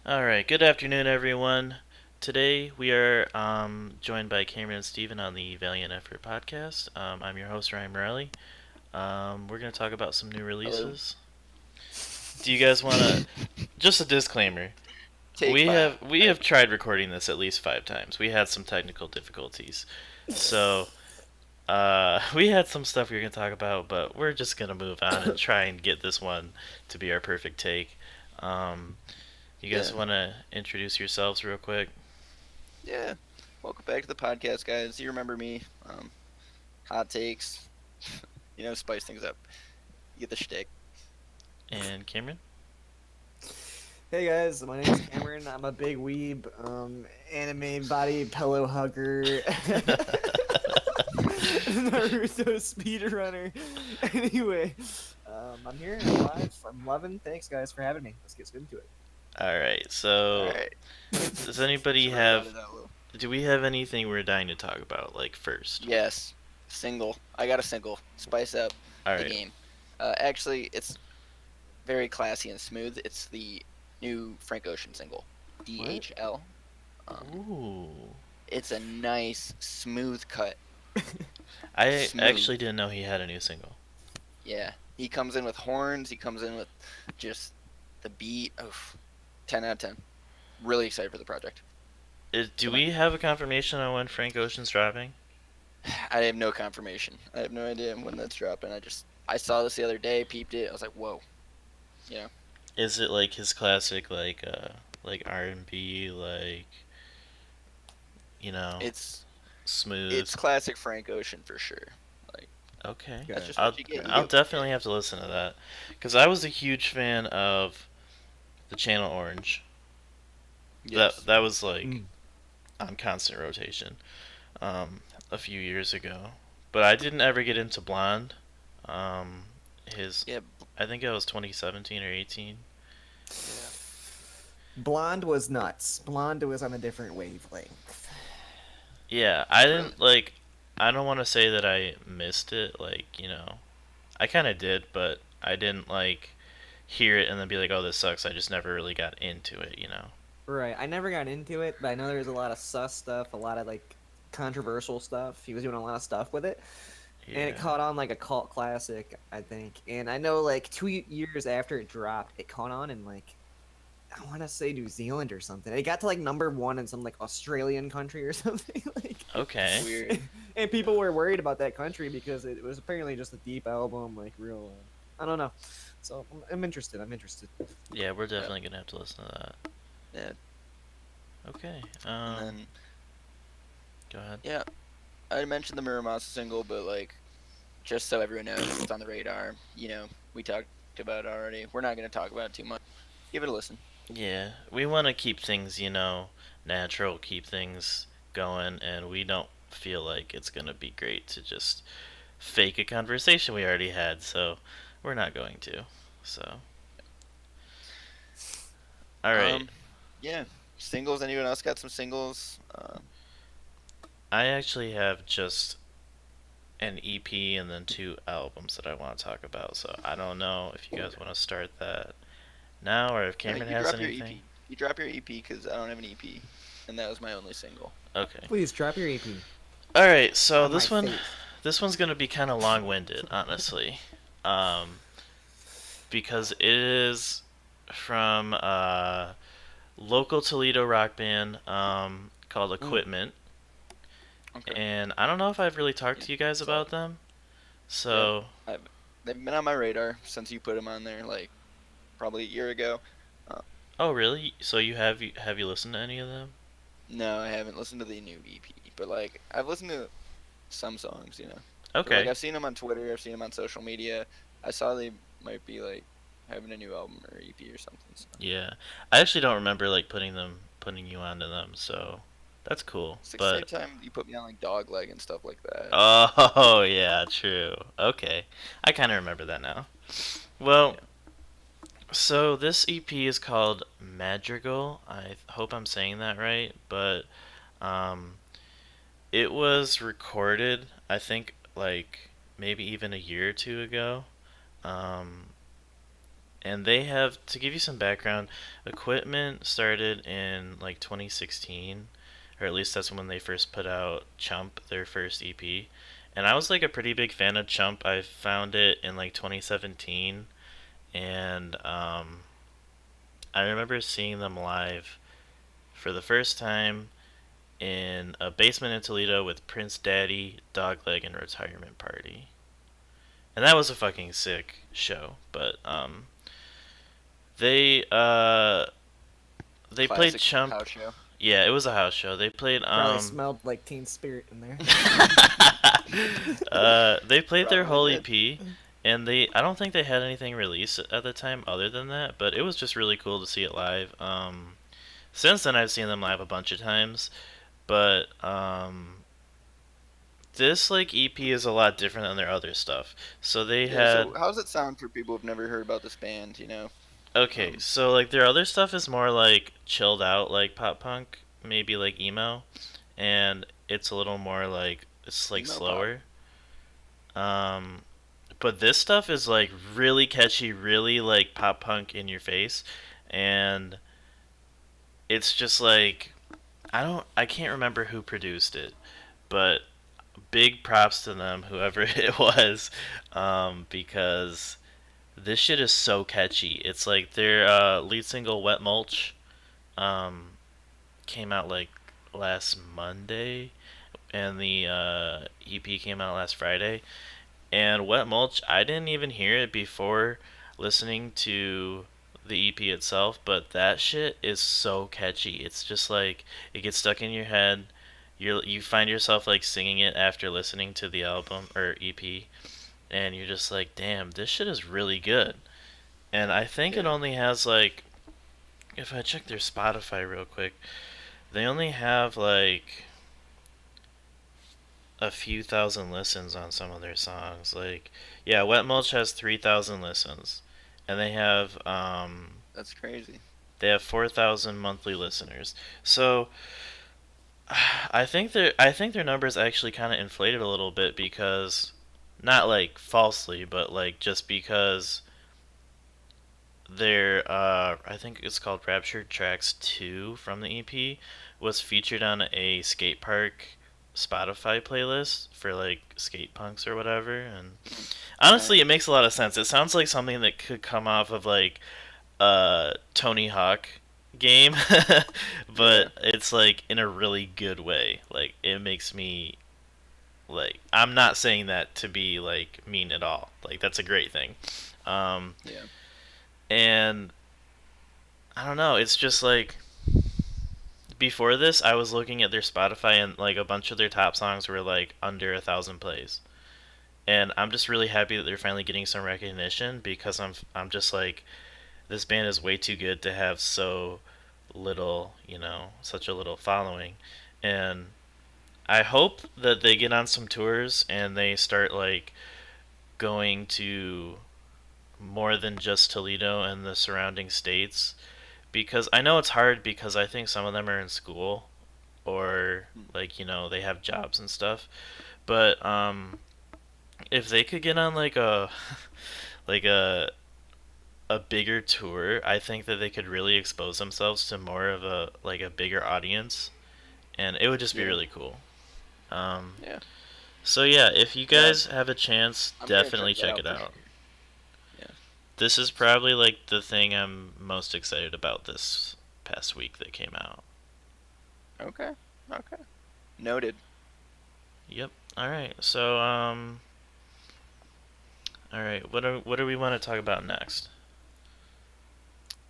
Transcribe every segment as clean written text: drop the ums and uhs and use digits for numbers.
All right, good afternoon, everyone. Today we are joined by Cameron and Steven on the Valiant Effort podcast. I'm your host, Ryan Morelli. We're going to talk about some new Hello. releases. Do you guys want to? Just a disclaimer: Take we five. have we have tried recording this at least 5 times. We had some technical difficulties, so we had some stuff we were going to talk about, but we're just going to move on and try and get this one to be our perfect take. Um, you Yeah. guys want to introduce yourselves real quick? Yeah. Welcome back to the podcast, guys. You remember me. Hot takes. Spice things up. You get the shtick. And Cameron? Hey guys, my name's Cameron. I'm a big weeb, anime body pillow hugger, Naruto speedrunner. Anyway, I'm here. I'm live. I'm loving. Thanks guys for having me. Let's get into it. Alright, All so right. does anybody Sorry about have. it, Outlaw. Do we have anything we're dying to talk about, like, first? Yes. Single. I got a single. Spice up the Alright. game. Actually, it's very classy and smooth. It's the new Frank Ocean single, What? DHL. Um, Ooh. it's a nice, smooth cut. I Smooth. actually didn't know he had a new single. Yeah, he comes in with horns. He comes in with just the beat. Of 10 out of 10. Really excited for the project. Do Come on. we have a confirmation on when Frank Ocean's dropping? I have no confirmation. I have no idea when that's dropping. I saw this the other day, peeped it. I was like, whoa. You know, Is it like his classic, like R&B, like, you know, it's smooth? it's classic Frank Ocean for sure. Like Okay. that's Got just I'll what you get. You I'll get what you definitely get. have to listen to that because I was a huge fan of the Channel Orange. That Yes. that was like mm. on constant rotation um, a few years ago. But I didn't ever get into Blonde. Um, his Yeah. I think it was 2017 or 18. Yeah. Blonde was nuts. Blonde was on a different wavelength. Yeah, I Really. didn't like. I don't want to say that I missed it. I kind of did, but I didn't like hear it and then be like, "Oh, this sucks." I just never really got into it. Right. I never got into it, but I know there was a lot of sus stuff, a lot of like controversial stuff. He was doing a lot of stuff with it. And it Yeah. caught on like a cult classic, I think. And I know like 2 years after it dropped, it caught on in like I want to say New Zealand or something. It got to like number one in some like Australian country or something. Okay. Weird. And people were worried about that country because it was apparently just a deep album, like real. I don't know. So I'm interested. I'm interested. Yeah, we're Yeah. definitely gonna have to listen to that. Yeah. Okay. And then Go ahead. yeah, I mentioned the Muramasa single, but like just so everyone knows, it's on the radar. We talked about it already. We're not going to talk about it too much. Give it a listen. Yeah, we want to keep things natural, keep things going, and we don't feel like it's gonna be great to just fake a conversation we already had, so we're not going to. So, all right. Um, yeah, singles. Anyone else got some singles? I actually have just an EP and then 2 albums that I want to talk about, so I don't know if you guys want to start that now or if No, Cameron you has drop your anything. EP. You drop your EP because I don't have an EP, and that was my only single. Okay. Please drop your EP All right, so on my this one face. this one's going to be kind of long-winded, honestly. Um because it is from a local Toledo rock band called Mm. Equipment, Okay. and I don't know if I've really talked Yeah. to you guys Solid. about them. Yep. So, I've they've been on my radar since you put them on there, like probably a year ago. Uh, oh really? So you have you listened to any of them? no, I haven't listened to the new EP, but like I've listened to some songs. But like Okay. I've seen them on Twitter, I've seen them on social media. I saw they might be like having a new album or EP or something. So Yeah. I actually don't remember like putting you onto them, so that's cool. it's like the same But time you put me on like Dogleg and stuff like that. oh yeah, true. Okay. I kind of remember that now. Well, Yeah. so this EP is called Madrigal. I hope I'm saying that right, but um, it was recorded, I think, like maybe even a year or two ago, um, And they have, to give you some background, Equipment started in like 2016, or at least that's when they first put out Chump, their first EP. And I was like a pretty big fan of Chump. I found it in like 2017, and I remember seeing them live for the first time in a basement in Toledo with Prince Daddy, Dogleg, and Retirement Party. And that was a fucking sick show. But they they played Classic Chump. house show. Yeah, it was a house show. They played Probably smelled like Teen Spirit in there. they played their whole Probably EP, and I don't think they had anything released at the time other than that, but it was just really cool to see it live. Since then I've seen them live a bunch of times, but this like EP is a lot different than their other stuff. So they Yeah, had so how's it sound for people who've never heard about this band, you know? okay, Um, so like their other stuff is more like chilled out, like pop punk, maybe like emo, and it's a little more like it's like emo pop. slower. Um, but this stuff is like really catchy, really like pop punk in your face, and it's just like I can't remember who produced it, but big props to them, whoever it was, because this shit is so catchy. It's like their lead single "Wet Mulch" um, came out like last Monday, and the EP came out last Friday. And Wet Mulch, I didn't even hear it before listening to the EP itself, but that shit is so catchy. It's just like it gets stuck in your head. You find yourself like singing it after listening to the album or EP, and you're just like, damn, this shit is really good. And I think it Yeah. only has like, if I check their Spotify real quick, they only have like a few thousand listens on some of their songs. Like, yeah, Wet Mulch has 3,000 listens, and That's crazy. they have 4,000 monthly listeners. So I think their numbers actually kind of inflated a little bit because, not like falsely, but like just because their I think it's called Raptured Tracks 2 from the EP was featured on a skate park Spotify playlist for like skate punks or whatever, and honestly it Nice. makes a lot of sense. It sounds like something that could come off of like a Tony Hawk game Yeah. but it's like in a really good way. Like it makes me like I'm not saying that to be like mean at all. Like that's a great thing. Um Yeah. and I don't know, it's just like before this I was looking at their Spotify and like a bunch of their top songs were like under 1,000 plays. And I'm just really happy that they're finally getting some recognition because I'm just like this band is way too good to have so little, such a little following. And I hope that they get on some tours and they start like going to more than just Toledo and the surrounding states because I know it's hard because I think some of them are in school or Hmm. like, they have jobs and stuff. But if they could get on like a like a bigger tour, I think that they could really expose themselves to more of a like a bigger audience, and it would just be Yeah. really cool. Um, Yeah. so yeah, if you Yeah. guys have a chance, I'm gonna check definitely that check out it for out. sure. Yeah. This is probably like the thing I'm most excited about this past week that came out. Okay. Okay. Noted. Yep. All right. So all right. What do we want to talk about next?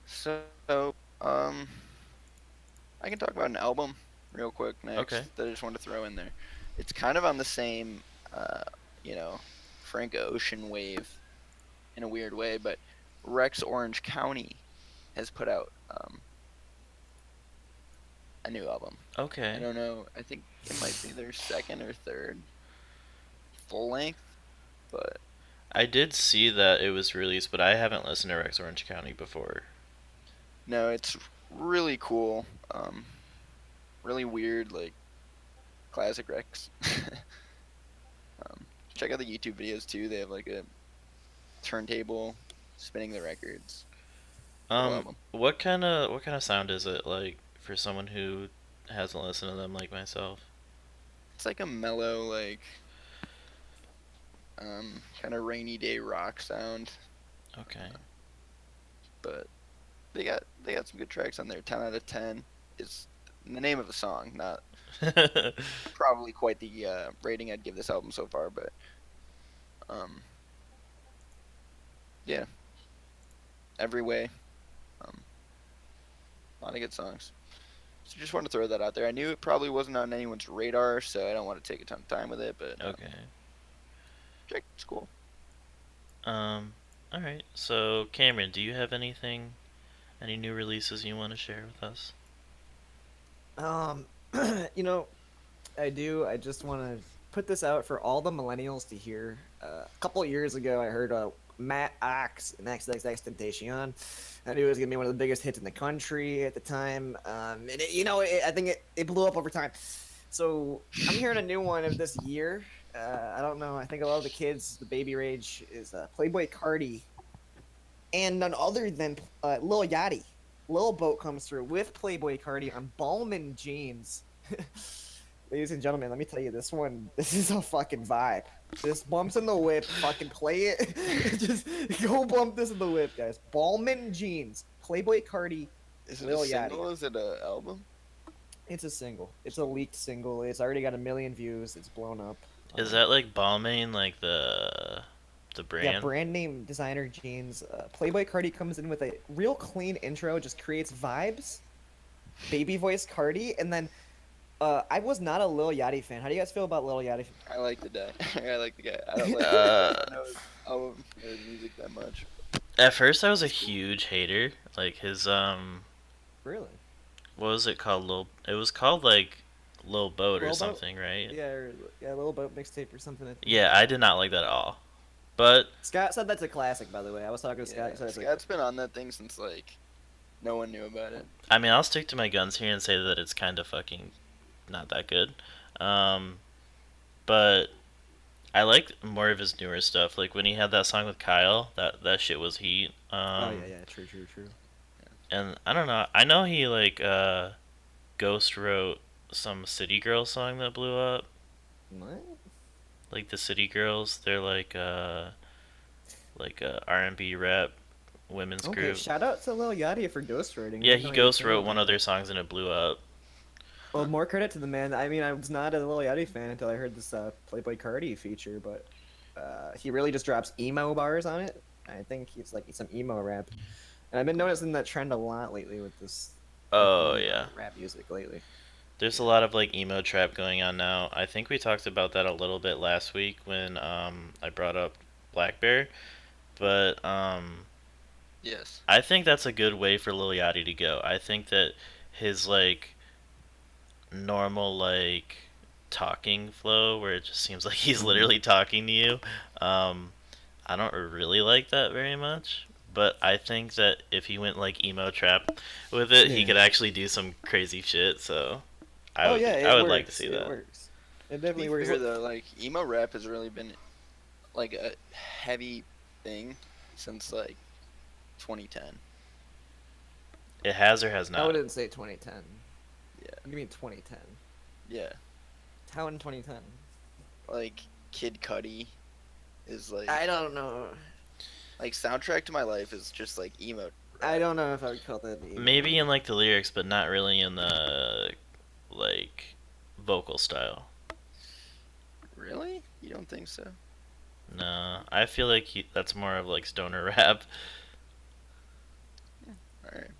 So, um, I can talk about an album real quick Okay. next that I just want to throw in there. It's kind of on the same, uh, you know, Frank Ocean wave in a weird way, but Rex Orange County has put out a new album. I Okay. don't know. I think it might be their second or third full length, but I did see that it was released, but I haven't listened to Rex Orange County before. no, it's really cool. Really weird, like classic Rex. Check out the YouTube videos too. They have like a turntable spinning the records. I love them. What kind of sound is it like for someone who hasn't listened to them like myself? It's like a mellow, like kind of rainy day rock sound, Okay. but they got some good tracks on there. 10 out of 10 is the name of the song, not probably quite the rating I'd give this album so far, but um, yeah, every way, um, a lot of good songs. So just want to throw that out there. I knew it probably wasn't on anyone's radar, so I don't want to take a ton of time with it, but Okay. it's cool. All right. So, Cameron, do you have any new releases you want to share with us? Um, you know, I do. I just want to put this out for all the millennials to hear. A couple years ago, I heard Matt Ox and XXXTentacion. I knew it was gonna be one of the biggest hits in the country at the time. And I think it blew up over time. So I'm hearing a new one of this year. I don't know. I think a lot of the kids, the baby rage is Playboy Cardi, and none other than Lil Yachty. Lil Boat comes through with Playboy Cardi on Ballman jeans. Ladies and gentlemen, let me tell you this is a fucking vibe. Just bumps in the whip, fucking play it. Just go bump this in the whip, guys. Ballman jeans, Playboy Cardi, Is it Lil a single? Yachty. Is it an album? It's a single. It's a leaked single. It's already got 1 million views. It's blown up. Is that like Balmain, like the brand? Yeah, brand name designer jeans. Playboy Cardi comes in with a real clean intro, just creates vibes. Baby voice Cardi, and then I was not a Lil Yachty fan. How do you guys feel about Lil Yachty? I like the guy. I like the guy. I don't like know his album or his music that much. At first, I was a huge hater. Like his Really? what was it called? It was called like Lil Boat or Lil Boat? something, right? Yeah, Lil Boat mixtape or something. I think. Yeah, I did not like that at all. But Scott said that's a classic, by the way. I was talking to Scott. Yeah, He said it's Scott's been on that thing since like no one knew about it. I mean, I'll stick to my guns here and say that it's kind of fucking not that good. But I like more of his newer stuff. Like when he had that song with Kyle, that shit was heat. oh yeah, true. And I don't know. I know he like ghost wrote some City Girls song that blew up. What? Like the City Girls, they're like a R&B rap women's Okay, group. shout out to Lil Yachty for ghostwriting. Yeah, I he didn't know ghost was wrote doing one of that. their songs and it blew up. Well, more credit to the man. I mean, I was not a Lil Yachty fan until I heard this Playboy Cardi feature, but he really just drops emo bars on it. I think it's like some emo rap, and I've been noticing that trend a lot lately with this. Oh yeah. Rap music lately. There's a lot of like emo trap going on now. I think we talked about that a little bit last week when I brought up Black Bear, but Yes. I think that's a good way for Lil Yachty to go. I think that his like normal like talking flow where it just seems like he's literally talking to you. I don't really like that very much, but I think that if he went like emo trap with it, he Yeah. could actually do some crazy shit. So I Oh would, yeah, it I would works. like to see It that. works. It To definitely be works. fair though, like emo rap has really been like a heavy thing since like 2010. It has or has I not. wouldn't say 2010. Yeah. What do you mean 2010? Yeah. How in 2010? Like Kid Cudi is like I don't know. like Soundtrack to My Life is just like emo. I don't know if I would call that emo. Maybe in like the lyrics, but not really in the like vocal style. Really? You don't think so? No, I feel like that's more of like stoner rap. All right.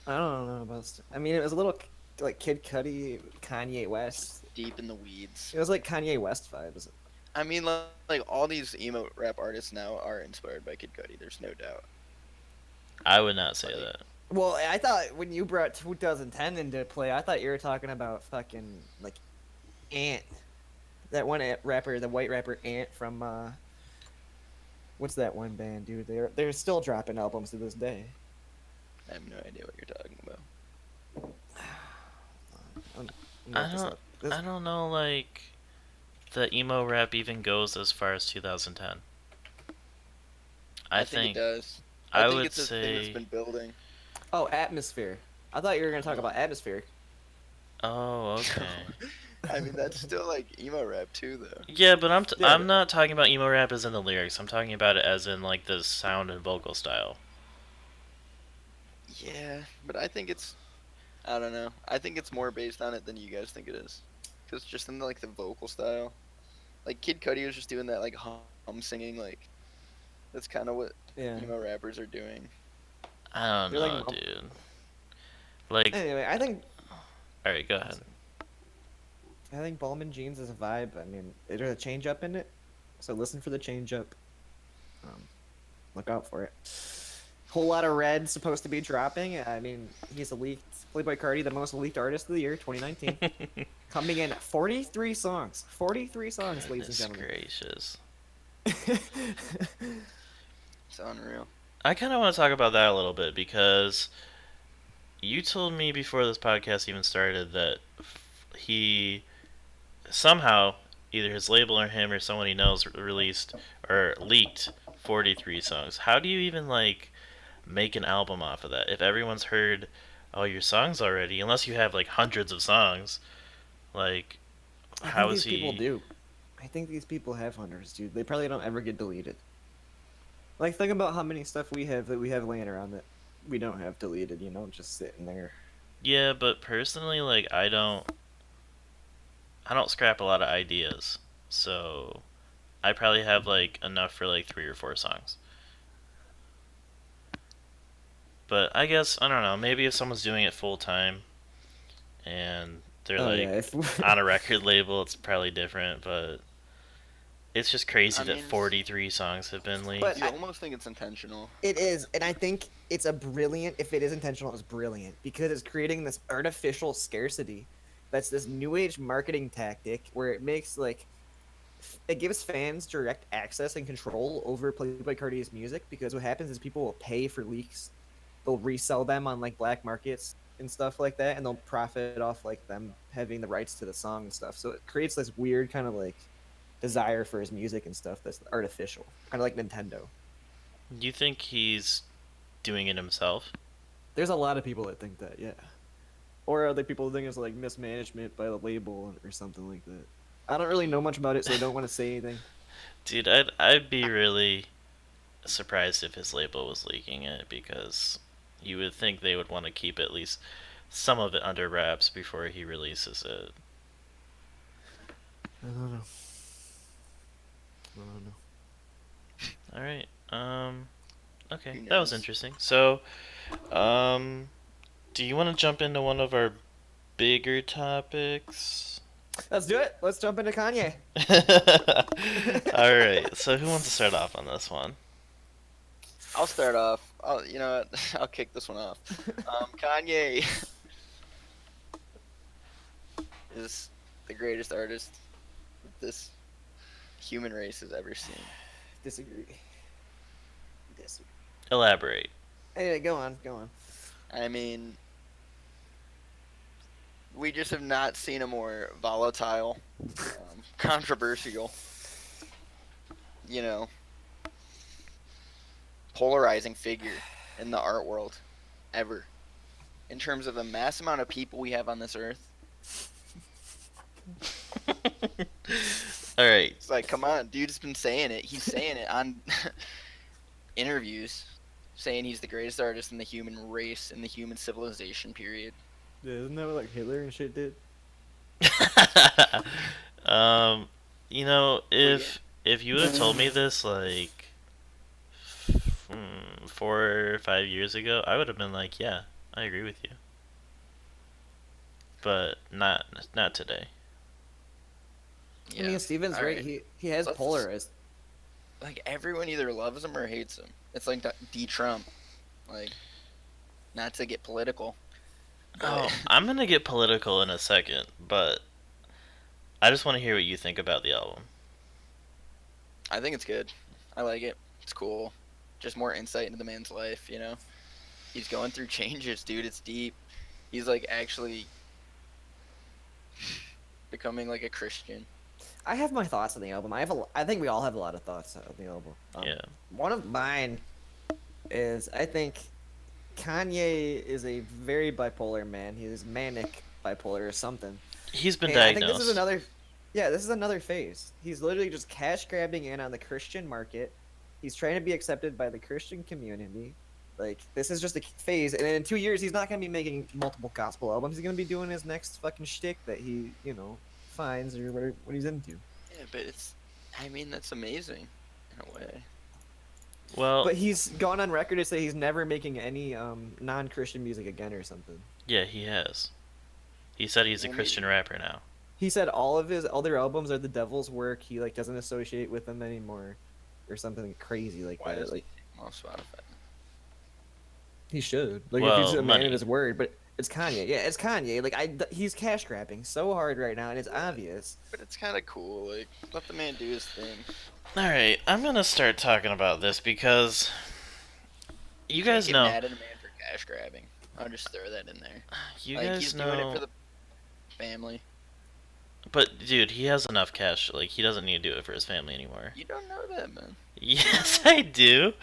I don't know about. I mean, it was a little like Kid Cudi, Kanye West. Deep in the weeds. It was like Kanye West vibes. I mean, like all these emo rap artists now are inspired by Kid Cudi. There's no doubt. I would not say that. Well, I thought when you brought 2010 into play, I thought you were talking about fucking like Ant, that one rapper, the white rapper Ant from what's that one band, dude? They're still dropping albums to this day. I have no idea what you're talking about. I don't know like the emo rap even goes as far as 2010. I think it does. I I think would it's a thing that's say. been building. Oh, atmosphere. I thought you were gonna talk No. about atmospheric. Oh, No. okay. I mean, that's still like emo rap too, though. Yeah, but Yeah, I'm not talking about emo rap as in the lyrics. I'm talking about it as in like the sound and vocal style. Yeah, but I think it's. I don't know. I think it's more based on it than you guys think it is. Because just in like the vocal style, like Kid Cudi was just doing that like hum singing. Like that's kind of what yeah. emo rappers are doing. I don't They're like. know, dude. Like, Anyway, I think. all right, go I'm ahead. sorry. I think Ballman Jeans is a vibe. I mean, there's a change up in it, so listen for the change up. Um, look out for it. Whole lot of red supposed to be dropping. I mean, he's a leaked Playboy Cardi, the most leaked artist of the year, 2019, coming in 43 songs. 43 songs, ladies and Goodness gentlemen. gracious. It's unreal. I kind of want to talk about that a little bit because you told me before this podcast even started that he somehow, either his label or him or someone he knows, released or leaked 43 songs. How do you even like make an album off of that if everyone's heard all your songs already? Unless you have like hundreds of songs, like I how think is these people he? do. I think these people have hundreds, dude. They probably don't ever get deleted. Like, think about how many stuff we have that we have laying around that we don't have deleted, you know, just sitting there. Yeah, but personally, like I don't scrap a lot of ideas, so I probably have like enough for like 3 or 4 songs. But I guess I don't know. Maybe if someone's doing it full time and they're Oh yeah, like if on a record label, it's probably different. But it's just crazy I that mean, 43 songs have been But leaked. you almost think it's intentional. it is, and I think it's a brilliant. If it is intentional, it's brilliant because it's creating this artificial scarcity. That's this new age marketing tactic where it makes like it gives fans direct access and control over Playboy Cardi's music because what happens is people will pay for leaks. They'll resell them on like black markets and stuff like that, and they'll profit off like them having the rights to the song and stuff. So it creates this weird kind of like desire for his music and stuff that's artificial, kind of like Nintendo. Do you think he's doing it himself? There's a lot of people that think that, yeah. Or other people think it's like mismanagement by the label or something like that. I don't really know much about it, so I don't want to say anything. Dude, I'd be really surprised if his label was leaking it because you would think they would want to keep at least some of it under wraps before he releases it. I don't know. I don't know. All right. Okay, Who that was knows? interesting. So, um, do you want to jump into one of our bigger topics? Let's do it. Let's jump into Kanye. All right. So, who wants to start off on this one? I'll start off. You know what? I'll kick this one off. Kanye is the greatest artist this human race has ever seen. Disagree. Disagree. Elaborate. Anyway, go on. Go on. I mean, we just have not seen a more volatile, controversial, you know, polarizing figure in the art world ever. In terms of the mass amount of people we have on this earth, All right. it's like, come on, dude's been saying it. He's saying it on interviews, saying he's the greatest artist in the human race, in the human civilization period. Yeah, isn't that what like Hitler and shit did? um, if you would have told me this like 4 or 5 years ago, I would have been like, yeah, I agree with you. But not today. I mean, Steven's right. alright. He has Let's- polarized. Like, everyone either loves him or hates him. It's like D-Trump. Like, not to get political. Oh, I'm gonna get political in a second, but I just want to hear what you think about the album. I think it's good. I like it. It's cool. Just more insight into the man's life, you know? He's going through changes, dude. It's deep. He's, like, actually becoming, like, a Christian. I have my thoughts on the album. I think we all have a lot of thoughts on the album. Yeah. One of mine is I think Kanye is a very bipolar man. He is manic bipolar or something. He's been And I think this is diagnosed. another, yeah, this is another phase. He's literally just cash grabbing in on the Christian market. He's trying to be accepted by the Christian community. Like, this is just a phase. And in 2 years, he's not going to be making multiple gospel albums. He's going to be doing his next fucking shtick that he, finds or what he's into. Yeah, but I mean, that's amazing in a way. Well, But he's gone on record to say he's never making any non-Christian music again or something. yeah, he has. He said he's a Well, Christian maybe. rapper now. He said all of his other albums are the devil's work. He like doesn't associate with them anymore, or something crazy like Why that. doesn't he Like take him off Spotify? he should. Like if he's Well, a man money. of his word. But it's Kanye. Yeah, it's Kanye. Like he's cash grabbing so hard right now, and it's obvious. But it's kind of cool. Like, let the man do his thing. Alright, I'm gonna start talking about this because you guys Can't know. get mad at a man for cash grabbing. I'll just throw that in there. You Like, guys he's know. doing it for the family. But, dude, he has enough cash. Like, he doesn't need to do it for his family anymore. You don't know that, man. Yes, I do.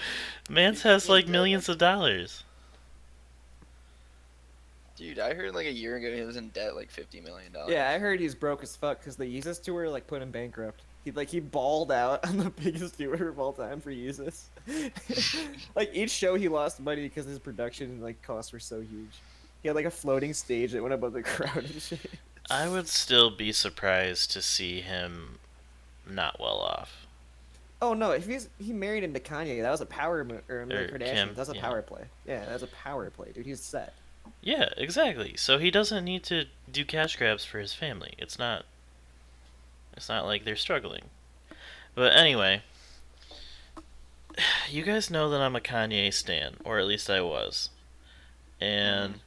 Mance has, like, millions of dollars. Dude, I heard like a year ago he was in debt like $50 million. Yeah, I heard he's broke as fuck because the Yeezus tour like put him bankrupt. He balled out on the biggest tour of all time for Yeezus. Like each show he lost money because his production like costs were so huge. He had like a floating stage that went above the crowd and shit. I would still be surprised to see him not well off. Oh no! If he married into Kanye, that was a power or the Or Kardashians. Kim, That's a yeah. power play. Yeah, that's a power play, dude. He's set. Yeah, exactly. So he doesn't need to do cash grabs for his family. It's not like they're struggling. But anyway, you guys know that I'm a Kanye stan, or at least I was. And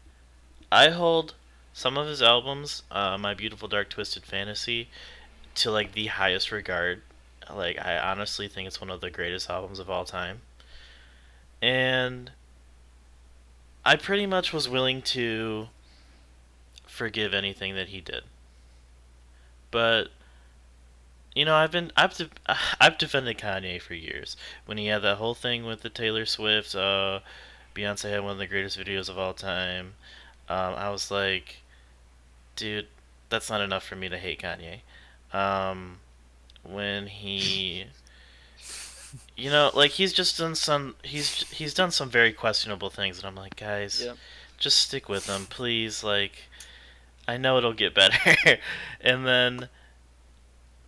I hold some of his albums, My Beautiful Dark Twisted Fantasy, to like the highest regard. Like I honestly think it's one of the greatest albums of all time. And I pretty much was willing to forgive anything that he did. But I've defended Kanye for years. When he had that whole thing with the Taylor Swift, Beyonce had one of the greatest videos of all time. I was like, dude, that's not enough for me to hate Kanye. When he, like he's done some very questionable things, and I'm like, guys, Yep. just stick with him, please. Like, I know it'll get better. And then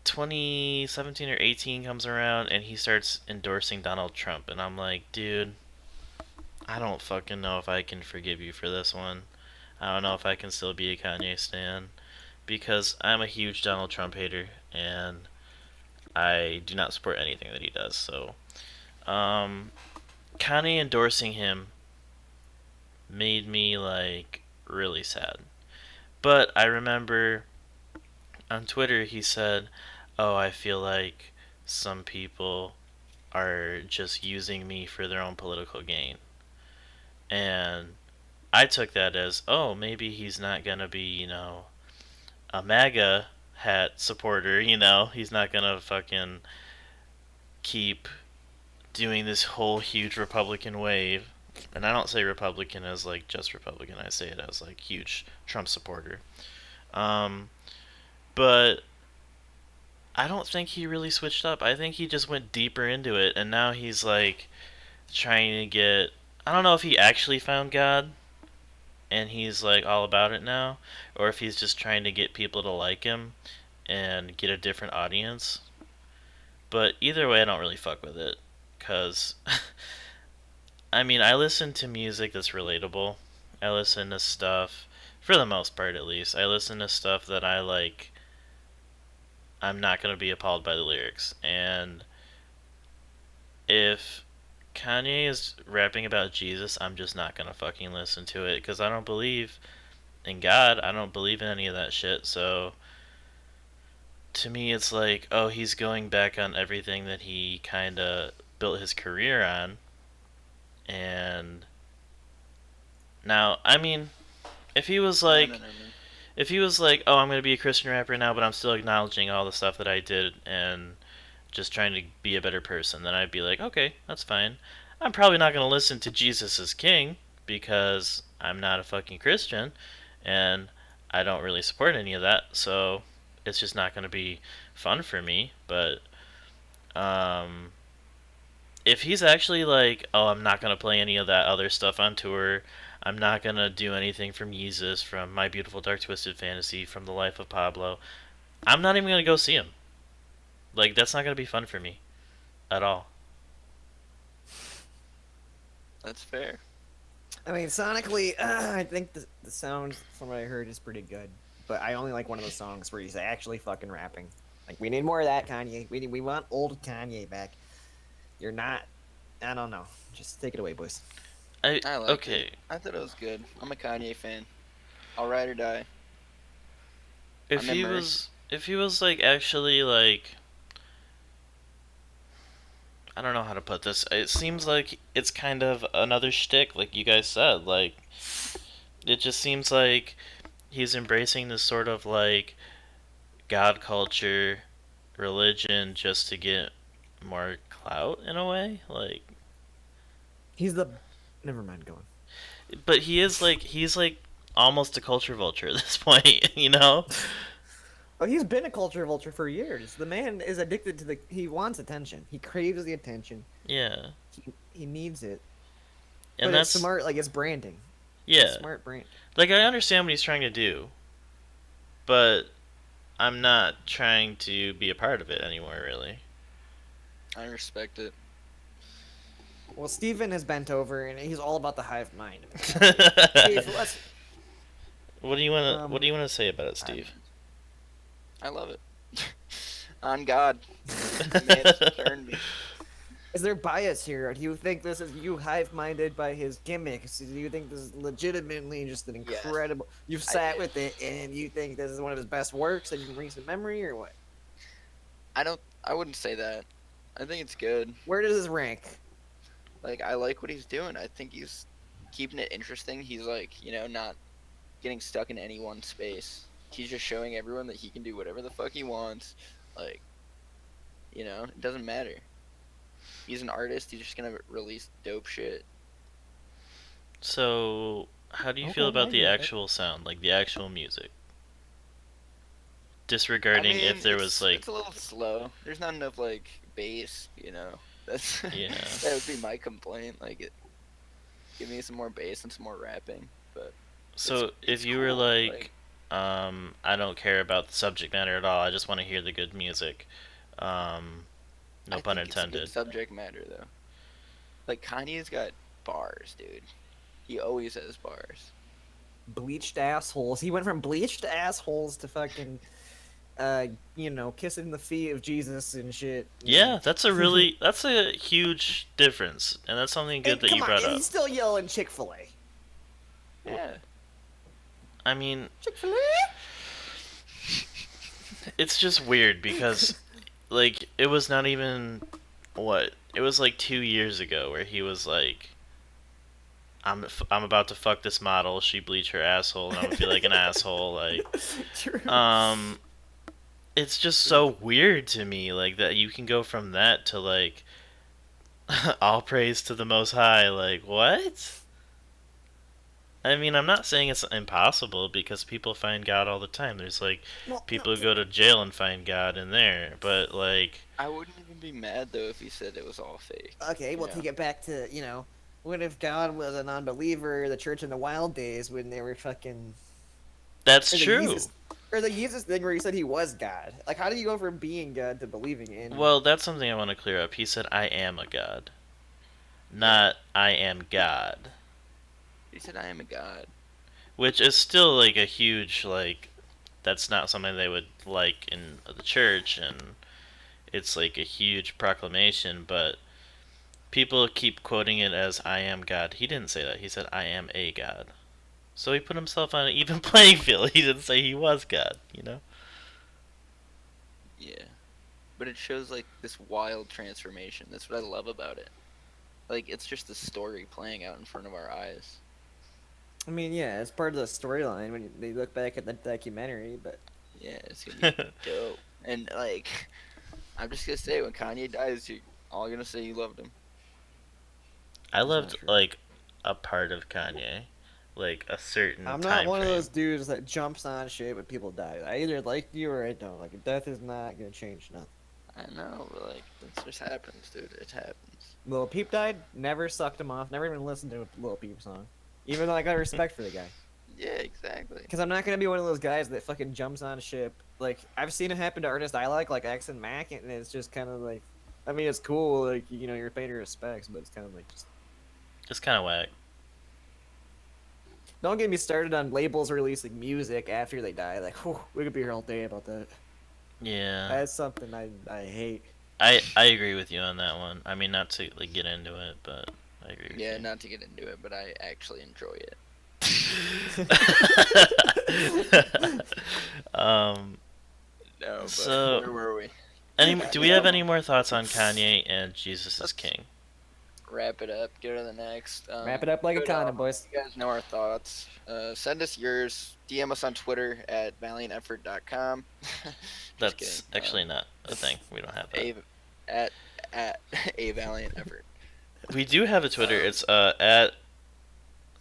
2017 or 18 comes around, and he starts endorsing Donald Trump, and I'm like, dude, I don't fucking know if I can forgive you for this one. I don't know if I can still be a Kanye stan because I'm a huge Donald Trump hater, and I do not support anything that he does. So, Kanye endorsing him made me like really sad. But I remember on Twitter he said, "Oh, I feel like some people are just using me for their own political gain." And I took that as, "Oh, maybe he's not going to be, a MAGA hat supporter, he's not going to fucking keep doing this whole huge Republican wave." And I don't say Republican as like just Republican. I say it as like huge Trump supporter. Um, but I don't think he really switched up. I think he just went deeper into it, and now he's like trying to get. I don't know if he actually found God, and he's like all about it now, or if he's just trying to get people to like him and get a different audience. But either way, I don't really fuck with it, cause I mean, I listen to music that's relatable. I listen to stuff, for the most part at least. I listen to stuff that I like. I'm not gonna be appalled by the lyrics, and if Kanye is rapping about Jesus, I'm just not gonna fucking listen to it because I don't believe in God. I don't believe in any of that shit. So to me, it's like, oh, he's going back on everything that he kind of built his career on. And now, I mean, if he was like, No. if he was like, oh, I'm gonna be a Christian rapper now, but I'm still acknowledging all the stuff that I did and just trying to be a better person, then I'd be like, okay, that's fine. I'm probably not going to listen to Jesus is King because I'm not a fucking Christian and I don't really support any of that. So it's just not going to be fun for me. But um, if he's actually like, oh, I'm not going to play any of that other stuff on tour. I'm not going to do anything from Yeezus, from My Beautiful Dark Twisted Fantasy, from The Life of Pablo. I'm not even going to go see him. Like, that's not going to be fun for me at all. That's fair. I mean, sonically, I think the sound from what I heard is pretty good. But I only like one of those songs where he's actually fucking rapping. Like, we need more of that, Kanye. We want old Kanye back. You're not. I don't know. Just take it away, boys. I liked Okay. it. I thought it was good. I'm a Kanye fan. I'll ride or die. If I'm he immersed. was like actually like, I don't know how to put this. It seems like it's kind of another shtick, like you guys said. Like, it just seems like he's embracing this sort of like God culture, religion, just to get more clout in a way. Like, He's the. Never mind, go on. but he's like almost a culture vulture at this point, you know? Oh, he's been a culture vulture for years. The man is addicted to the. He wants attention. He craves the attention. Yeah, He needs it. and But it's that's smart. Like, it's branding. yeah. It's smart brand. Like, I understand what he's trying to do, but I'm not trying to be a part of it anymore, really. I respect it. Well, Steven has bent over, and he's all about the hive mind. what Steve, let's. do you want to say about it, Steve? I love it. On God. The man's turned me. Is there bias here? Do you think this is you hive-minded by his gimmicks? Do you think this is legitimately just an Yes. incredible? You've sat with it, and you think this is one of his best works in recent memory, or what? I wouldn't say that. I think it's good. Where does this rank? Like, I like what he's doing. I think he's keeping it interesting. He's like, not getting stuck in any one space. He's just showing everyone that he can do whatever the fuck he wants. Like, it doesn't matter. He's an artist. He's just gonna release dope shit. So, how do you feel Okay, about I the get it. actual sound, like the actual music? Disregarding if there was like, it's a little slow. There's not enough like bass. That's yeah. that would be my complaint. Like, give me some more bass and some more rapping. But So it's if you were cool, like, I don't care about the subject matter at all. I just want to hear the good music. No I pun think it's a good intended. subject matter though. Like, Kanye's got bars, dude. He always has bars. Bleached assholes. He went from bleached assholes to fucking, kissing the feet of Jesus and shit. Yeah, that's a huge difference, and that's something good And that you come on, brought and up. he's still yelling Chick-fil-A. Yeah. I mean, Chick-fil-A. it's just weird because, like, it was not even it was like 2 years ago where he was like, I'm about to fuck this model. She bleached her asshole, and I'm gonna feel like an asshole. Like, True. it's just so weird to me, like that you can go from that to like, all praise to the Most High. Like, what? I mean, I'm not saying it's impossible because people find God all the time. There's like Well, people who go to jail and find God in there, but like, I wouldn't even be mad though if he said it was all fake. okay, well, Yeah. take it back to, what if God was a non-believer, the church in the wild days when they were fucking... that's or the true. Jesus, or the Jesus thing where he said he was God. Like, how do you go from being God to believing in... Well, that's something I want to clear up. He said, "I am a God," not "I am God," He said, "I am a god." which is still like a huge like. That's not something they would like in the church, and it's like a huge proclamation. But people keep quoting it as "I am God." He didn't say that. He said, "I am a God." So he put himself on an even playing field. He didn't say he was God. You know. Yeah. But it shows like this wild transformation. That's what I love about it. Like, it's just the story playing out in front of our eyes. I mean, yeah, it's part of the storyline when they look back at the documentary, but... Yeah, it's gonna be dope. And like, I'm just gonna say, when Kanye dies, you're all gonna say you loved him. I That's not loved true. like a part of Kanye, like a certain I'm not time one of frame. those dudes that jumps on shit when people die. I either like you or I don't. Like, death is not gonna change nothing. I know, but like that just happens, dude. It happens. Lil Peep died. Never sucked him off. Never even listened to a Lil Peep song. Even though I got respect for the guy. Yeah, exactly. Because I'm not gonna be one of those guys that fucking jumps on ship. Like, I've seen it happen to artists I like X and Mac, and it's just kind of like, I mean, it's cool. Like, you know, you're paying your respects, but it's kind of like just. Just kind of whack. Don't get me started on labels releasing music after they die. Like, whew, we could be here all day about that. Yeah, That's something I hate. I agree with you on that one. I mean, not to like get into it, but I agree with Yeah, you. not to get into it, but I actually enjoy it. um. No, but So, where were we? do we have any more thoughts on Kanye and Jesus is Let's King? wrap it up. Get to the next. Wrap it up like a good condom, album. boys. You guys know our thoughts. Send us yours. DM us on Twitter at valianteffort.com. Just That's kidding. actually not a thing. We don't have that. at a valiant effort. We do have a Twitter. It's at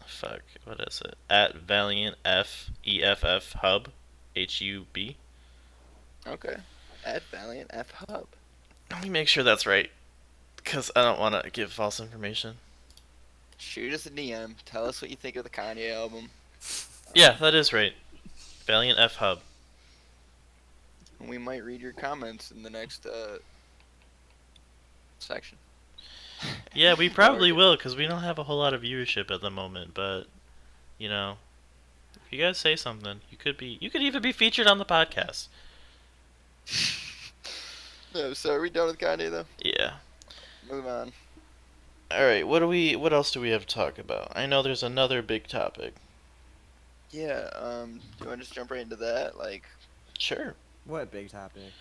fuck. What is it? At Valiant FEFF Hub HUB. Okay. At Valiant F Hub. Let me make sure that's right, because I don't want to give false information. Shoot us a DM. Tell us what you think of the Kanye album. Yeah, that is right. Valiant F Hub. And we might read your comments in the next section. Yeah, we probably will, because we don't have a whole lot of viewership at the moment. But you know, if you guys say something, you could even be featured on the podcast. No, so are we done with Kanye though? Yeah. Move on. All right. What else do we have to talk about? I know there's another big topic. Yeah. Do you want to just jump right into that? Like, Sure. What big topic?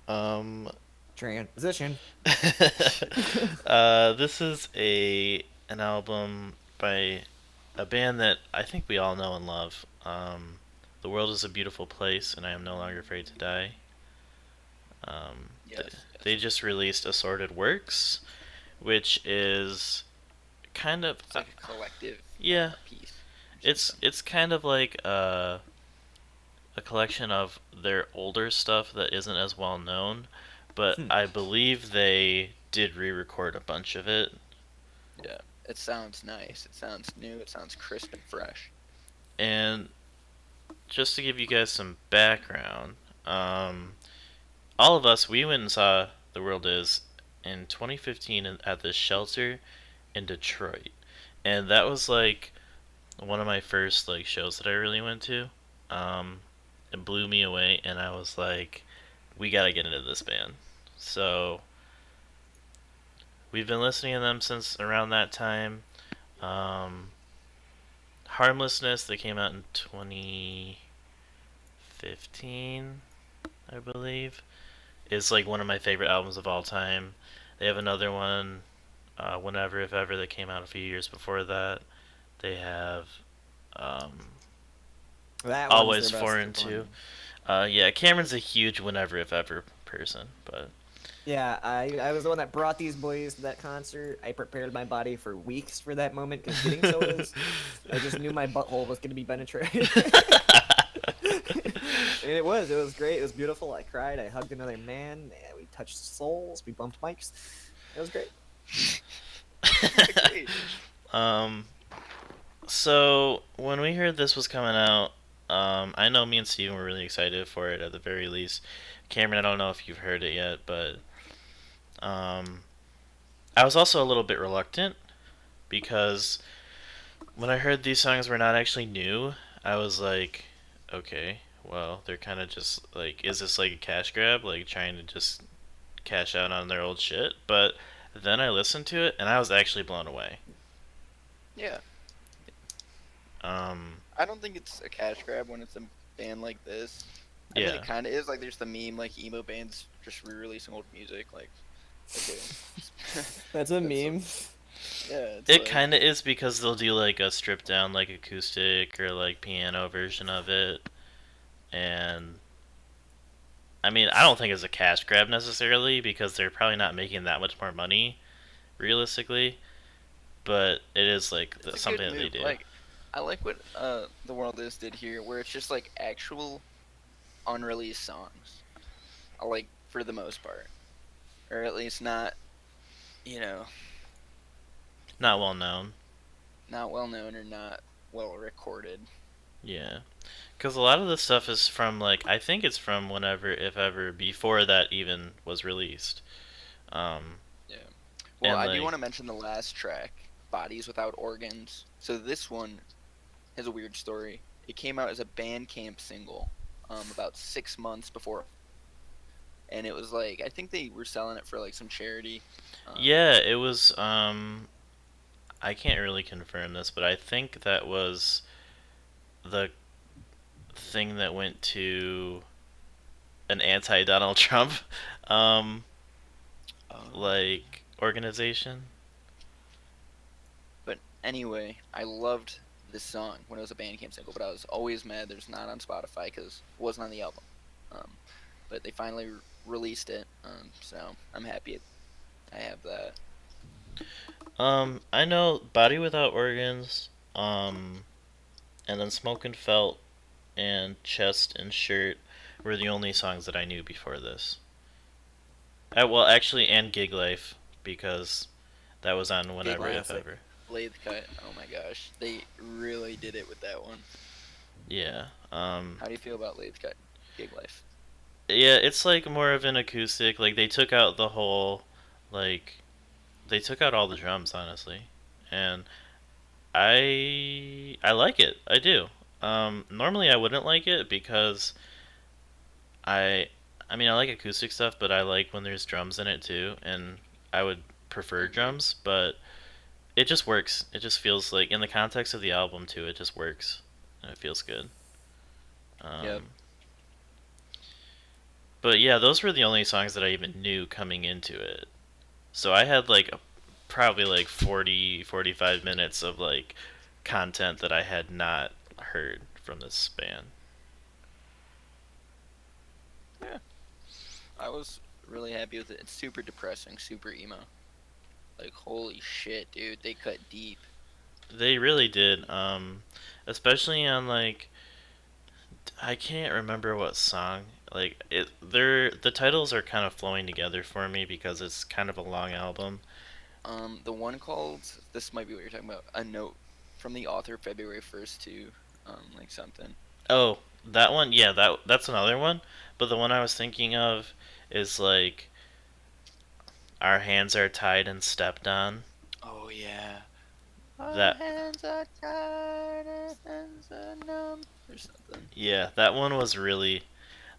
Um. Transition. This is an album by a band that I think we all know and love. The World is a Beautiful Place, and I Am No Longer Afraid to Die. yes. They just released Assorted Works, which is kind of It's like a collective yeah. piece. It's kind of like a collection of their older stuff that isn't as well known, but I believe they did re-record a bunch of it. Yeah. It sounds nice. It sounds new. It sounds crisp and fresh. And just to give you guys some background, all of us, we went and saw The World Is in 2015 at this shelter in Detroit, and that was like one of my first like shows that I really went to. It blew me away, and I was like, we gotta get into this band. So we've been listening to them since around that time. Harmlessness, they came out in 2015, I believe, is like one of my favorite albums of all time. They have another one, Whenever If Ever, that came out a few years before that. They have That Always one's their best Foreign one. too. Yeah, Cameron's a huge Whenever If Ever person, but Yeah, I was the one that brought these boys to that concert. I prepared my body for weeks for that moment because getting sodas, I just knew my butthole was gonna be penetrated. And it was great. It was beautiful. I cried. I hugged another man. We touched souls. We bumped mics. It was great. So when we heard this was coming out, I know me and Steven were really excited for it at the very least. Cameron, I don't know if you've heard it yet, but I was also a little bit reluctant because when I heard these songs were not actually new, I was like, okay, well, they're kind of just like, is this like a cash grab, like trying to just cash out on their old shit? But then I listened to it and I was actually blown away. Yeah. I don't think it's a cash grab when it's a band like this. I mean, Yeah. it kind of is. Like, there's the meme, like, emo bands just re-releasing old music. Like, okay. That's a meme. Yeah, it's It like, kind of is because they'll do like a stripped down like acoustic or like piano version of it. And I mean, I don't think it's a cash grab necessarily because they're probably not making that much more money realistically. but it is like It's a good something that they move. do. Like, I like what the World Is did here, where it's just like actual unreleased songs. I like for the most part, or at least not, you know, Not well known. not well known or not well recorded. Yeah. Because a lot of the stuff is from, like, I think it's from whenever, if ever, before that even was released. Um, Yeah. Well, and, I do like, want to mention the last track, "Bodies Without Organs." So this one has a weird story. It came out as a Bandcamp single, about 6 months before, and it was like I think they were selling it for like some charity. yeah, it was, I can't really confirm this, but I think that was the thing that went to an anti-Donald Trump, um, Um, like, organization. but anyway, I loved this song when it was a Bandcamp single, but I was always mad there's not on Spotify because it wasn't on the album. Um, but they finally released it, so I'm happy I have that. I know Body Without Organs, and then Smoke and Felt and Chest and Shirt were the only songs that I knew before this. Well, actually, and Gig Life, because that was on Gig Whenever, If Classic. Ever. Lathe Cut. Oh my gosh, they really did it with that one. Yeah. How do you feel about Lathe Cut? Gig Life. Yeah, it's like more of an acoustic. Like, they took out the whole, like, they took out all the drums, honestly. And I like it. I do. Normally I wouldn't like it because I I mean I like acoustic stuff, but I like when there's drums in it too, and I would prefer Agreed. drums, but it just works. It just feels like in the context of the album too, it just works. And it feels good. Yep. Um, but yeah, those were the only songs that I even knew coming into it. So I had like probably like 40, 45 minutes of like content that I had not heard from this band. Yeah. I was really happy with it. It's super depressing, super emo. Like holy shit, dude, they cut deep. They really did. Especially on like I can't remember what song. Like the titles are kind of flowing together for me because it's kind of a long album. The one called this might be what you're talking about. A note from the author, February 1st to like something. Oh, that one. Yeah, that's another one. But the one I was thinking of is like Our Hands Are Tied and Stepped On. Oh yeah. Our That hands are tied, our hands are numb, or something. yeah, that one was really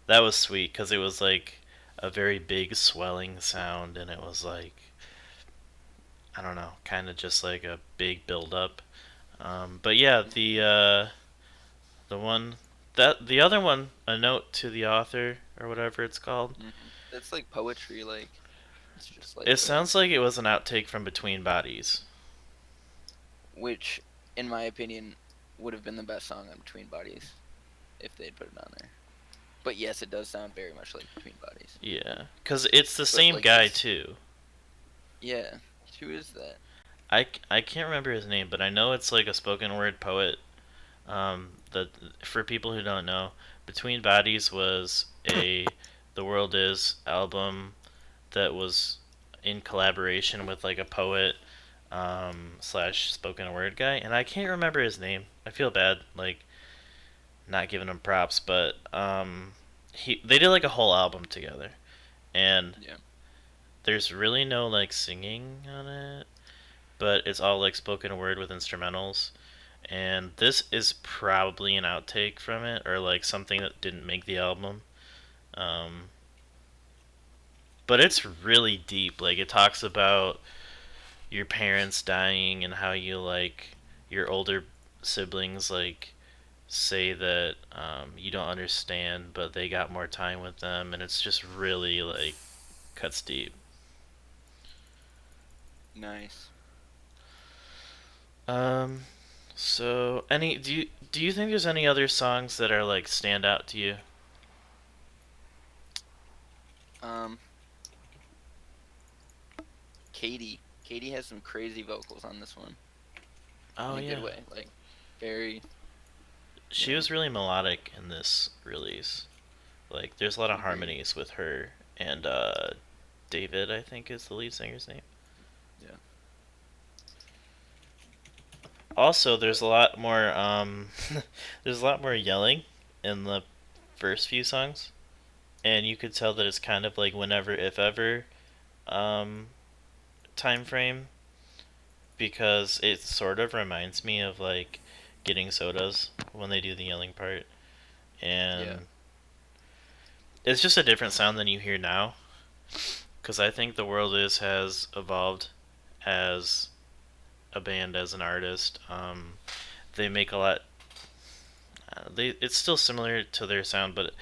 that was sweet because it was like a very big swelling sound and it was like I don't know, kind of just like a big build up. But yeah, the one that the other one, A Note to the Author or whatever it's called. That's like poetry, like it's just It like sounds like it was an outtake from Between Bodies. which, in my opinion, would have been the best song on Between Bodies if they'd put it on there. But yes, it does sound very much like Between Bodies. Yeah, because it's the But same like guy this, too. yeah, who is that? I can't remember his name, but I know it's like a spoken word poet. The For people who don't know, Between Bodies was a The World Is album that was in collaboration with like a poet slash spoken word guy, and I can't remember his name. I feel bad like not giving him props, but they did like a whole album together, and Yeah, there's really no like singing on it, but it's all like spoken word with instrumentals. And this is probably an outtake from it, or like something that didn't make the album. Um, but it's really deep. Like it talks about your parents dying and how you like your older siblings like say that you don't understand, but they got more time with them, and it's just really like cuts deep. nice. Um, so any do you think there's any other songs that are like stand out to you? Um, Katie. Katie has some crazy vocals on this one. Oh In a yeah, good way. Like, very. she Yeah. was really melodic in this release. Like, there's a lot of Agreed. harmonies with her and David, I think is the lead singer's name. Yeah. Also, there's But, a lot more there's a lot more yelling in the first few songs, and you could tell that it's kind of like whenever if ever um time frame, because it sort of reminds me of like getting sodas when they do the yelling part, yeah. and it's just a different sound than you hear now, because I think the world is has evolved as a band, as an artist. They make a lot. It's still similar to their sound, but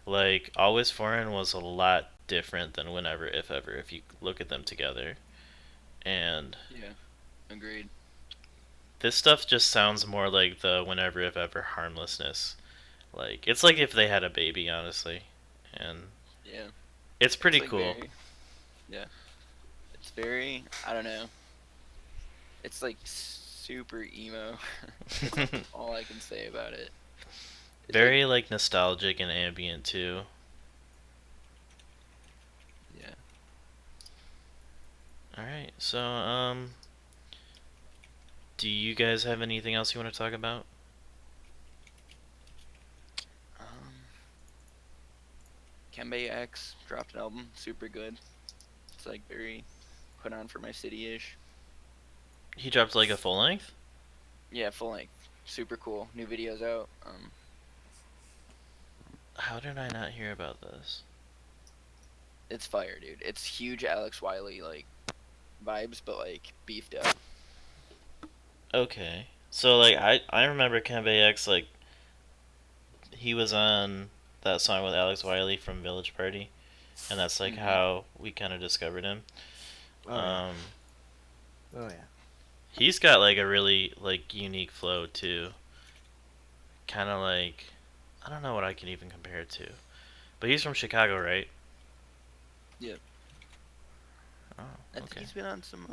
like Always Foreign was a lot different than Whenever If Ever if you look at them together. And Yeah. Agreed. this stuff just sounds more like the Whenever If Ever harmlessness. Like it's like if they had a baby, honestly. And Yeah. it's It's pretty like cool. very. Yeah. It's very. I don't know. It's like super emo. That's all I can say about it. It's like. Very like nostalgic and ambient too. Yeah. All right. So do you guys have anything else you want to talk about? Um. Kembe X dropped an album. Super good. It's like very put on for my city ish. He dropped like a full length? Yeah, full length. Super cool. New videos out. How did I not hear about this? It's fire, dude. It's huge Alex Wiley like vibes, but like beefed up. Okay. So like I remember Kembe X, like he was on that song with Alex Wiley from Village Party, and that's like Hmm. how we kind of discovered him. Oh yeah. Um Oh yeah. he's got like a really like unique flow too. Kind of like I don't know what I can even compare it to. But he's from Chicago, right? Yeah. Oh, I think okay. he's been on some.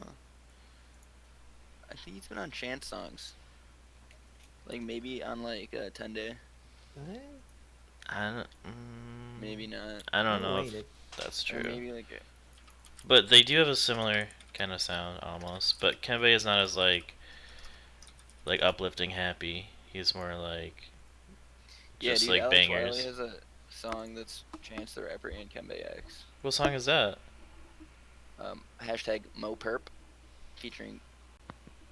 I think he's been on chance songs. Like maybe on like 10 Day. Eh, I don't, Maybe not. I don't kinda know if waited. that's Or true. maybe like. But they do have a similar kind of sound almost. But Kembe is not as like uplifting, happy. He's more like Yeah, just dude. like Alex Wiley bangers. has a song that's Chance the Rapper and Kembe X. What song is that? Hashtag MoPerp featuring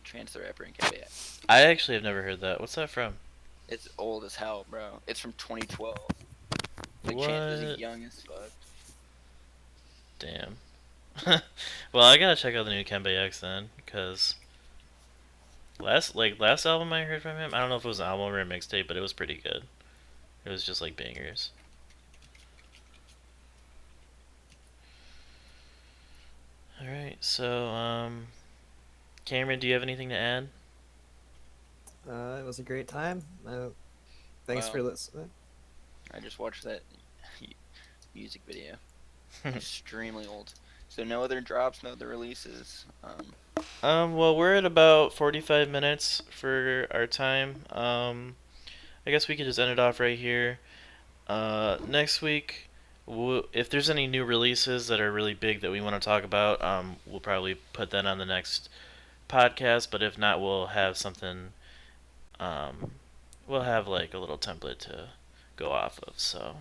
Chance the Rapper and Kembe X. I actually have never heard that. What's that from? It's old as hell, bro. It's from 2012. Like Chance is What? young as fuck. Damn. Well, I gotta check out the new Kembe X then, because last album I heard from him, I don't know if it was an album or a mixtape, but it was pretty good. It was just like bangers. All right, so Cameron, do you have anything to add? It was a great time. Thanks Wow. for listening. I just watched that music video. Extremely old. So no other drops, no other releases. Well, we're at about 45 minutes for our time. I guess we could just end it off right here. Next week, if there's any new releases that are really big that we want to talk about, we'll probably put that on the next podcast. But if not, we'll have something. Um, we'll have like a little template to go off of. So,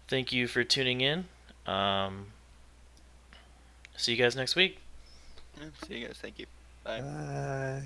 thank you for tuning in. Um, See you guys next week. Yeah, see you guys. Thank you. Bye. Bye.